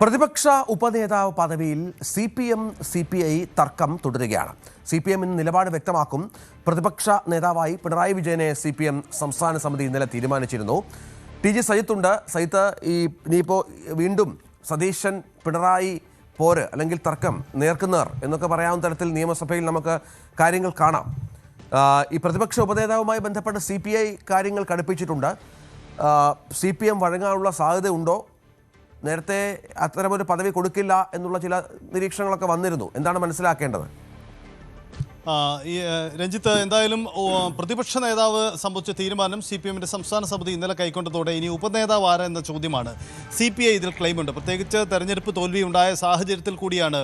പ്രതിപക്ഷ ഉപനേതാവ് പദവിയിൽ CPI തർക്കം തുടരുകയാണ്. CPM ഇന്ന് നിലപാട് വ്യക്തമാക്കും. പ്രതിപക്ഷ നേതാവായി പിണറായി വിജയനെ CPM സംസ്ഥാന സമിതി ഇന്നലെ തീരുമാനിച്ചിരുന്നു. TG സയ്യിദുണ്ട്. സയ്യിദ്, ഇനിയിപ്പോൾ വീണ്ടും സതീശൻ പിണറായി പോര് അല്ലെങ്കിൽ തർക്കം നേർക്കുനേർ എന്നൊക്കെ പറയാവുന്ന തരത്തിൽ നിയമസഭയിൽ നമുക്ക് കാര്യങ്ങൾ കാണാം. ഈ പ്രതിപക്ഷ ഉപനേതാവുമായി ബന്ധപ്പെട്ട് CPI കാര്യങ്ങൾ കടുപ്പിച്ചിട്ടുണ്ട്. CPM വഴങ്ങാനുള്ള സാധ്യതയുണ്ടോ? നേരത്തെ അത്തരമൊരു പദവി കൊടുക്കില്ല എന്നുള്ള ചില നിരീക്ഷണങ്ങളൊക്കെ വന്നിരുന്നു. എന്താണ് മനസ്സിലാക്കേണ്ടത്? രഞ്ജിത്ത്, എന്തായാലും പ്രതിപക്ഷ നേതാവ് സംബന്ധിച്ച തീരുമാനം CPMന്റെ സംസ്ഥാന സമിതി ഇന്നലെ കൈക്കൊണ്ടതോടെ ഇനി ഉപനേതാവ് ആരാ എന്ന ചോദ്യമാണ്. CPI ഇതിൽ ക്ലെയിമുണ്ട്. പ്രത്യേകിച്ച് തെരഞ്ഞെടുപ്പ് തോൽവി ഉണ്ടായ സാഹചര്യത്തിൽ കൂടിയാണ്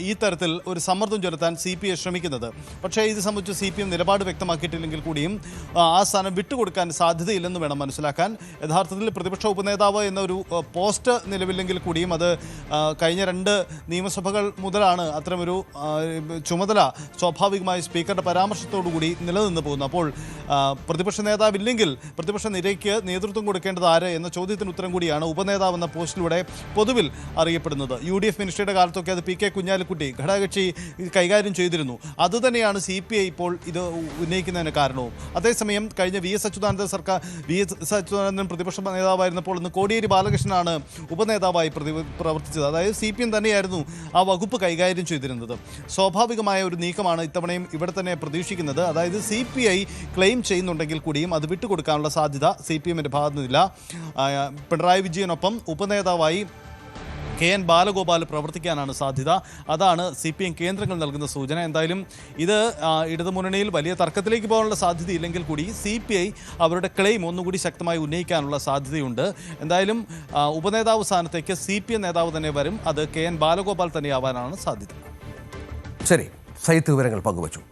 ഈ തരത്തിൽ ഒരു സമ്മർദ്ദം ചെലുത്താൻ CPI ശ്രമിക്കുന്നത്. പക്ഷേ ഇത് സംബന്ധിച്ച് CPM നിലപാട് വ്യക്തമാക്കിയിട്ടില്ലെങ്കിൽ കൂടിയും ആ സ്ഥാനം വിട്ടുകൊടുക്കാൻ സാധ്യതയില്ലെന്ന് വേണം മനസ്സിലാക്കാൻ. യഥാർത്ഥത്തിൽ പ്രതിപക്ഷ ഉപനേതാവ് എന്നൊരു പോസ്റ്റ് നിലവില്ലെങ്കിൽ കൂടിയും അത് കഴിഞ്ഞ 2 നിയമസഭകൾ മുതലാണ് അത്തരമൊരു ചുമതല സ്വാഭാവികമായി സ്പീക്കറുടെ പരാമർശത്തോടുകൂടി നിലനിന്ന് പോകുന്നു. അപ്പോൾ പ്രതിപക്ഷ നേതാവില്ലെങ്കിൽ പ്രതിപക്ഷ നിരയ്ക്ക് നേതൃത്വം കൊടുക്കേണ്ടത് ആര് എന്ന ചോദ്യത്തിന് ഉത്തരം കൂടിയാണ് ഉപനേതാവ് എന്ന പോസ്റ്റിലൂടെ പൊതുവിൽ അറിയപ്പെടുന്നത്. UDF മിനിസ്ട്രിയുടെ കാലത്തൊക്കെ അത് PK കുഞ്ഞാലിക്കുട്ടി ഘടകകക്ഷി കൈകാര്യം ചെയ്തിരുന്നു. അതുതന്നെയാണ് CPI ഇപ്പോൾ ഇത് ഉന്നയിക്കുന്നതിന് കാരണവും. അതേസമയം കഴിഞ്ഞ VS അച്യുതാനന്ദൻ പ്രതിപക്ഷ നേതാവായിരുന്നപ്പോൾ ഇന്ന് കോടിയേരി ബാലകൃഷ്ണനാണ് ഉപനേതാവായി പ്രവർത്തിച്ചത്. അതായത് CPM തന്നെയായിരുന്നു ആ വകുപ്പ് കൈകാര്യം ചെയ്തിരുന്നത്. സ്വാഭാവികമായ ഒരു നീക്കമാണ് ഇത്തവണയും ഇവിടെ തന്നെ പ്രതീക്ഷിക്കുന്നത്. അതായത് CPI ക്ലെയിം ചെയ്യുന്നുണ്ടെങ്കിൽ കൂടിയും അത് വിട്ടുകൊടുക്കാനുള്ള സാധ്യത CPMന്റെ ഭാഗത്തു നിന്നില്ല. പിണറായി വിജയനൊപ്പം ഉപനേതാവായി KN ബാലഗോപാൽ പ്രവർത്തിക്കാനാണ് സാധ്യത. അതാണ് CPM കേന്ദ്രങ്ങൾ നൽകുന്ന സൂചന. എന്തായാലും ഇത് ഇടതുമുന്നണിയിൽ വലിയ തർക്കത്തിലേക്ക് പോകാനുള്ള സാധ്യതയില്ലെങ്കിൽ കൂടി CPI അവരുടെ ക്ലെയിം ഒന്നുകൂടി ശക്തമായി ഉന്നയിക്കാനുള്ള സാധ്യതയുണ്ട്. എന്തായാലും ഉപനേതാവ് സ്ഥാനത്തേക്ക് CPM നേതാവ് തന്നെ വരും. അത് KN ബാലഗോപാൽ തന്നെയാവാനാണ് സാധ്യത. ശരി, സയ്യിദ് വിവരങ്ങൾ പങ്കുവച്ചു.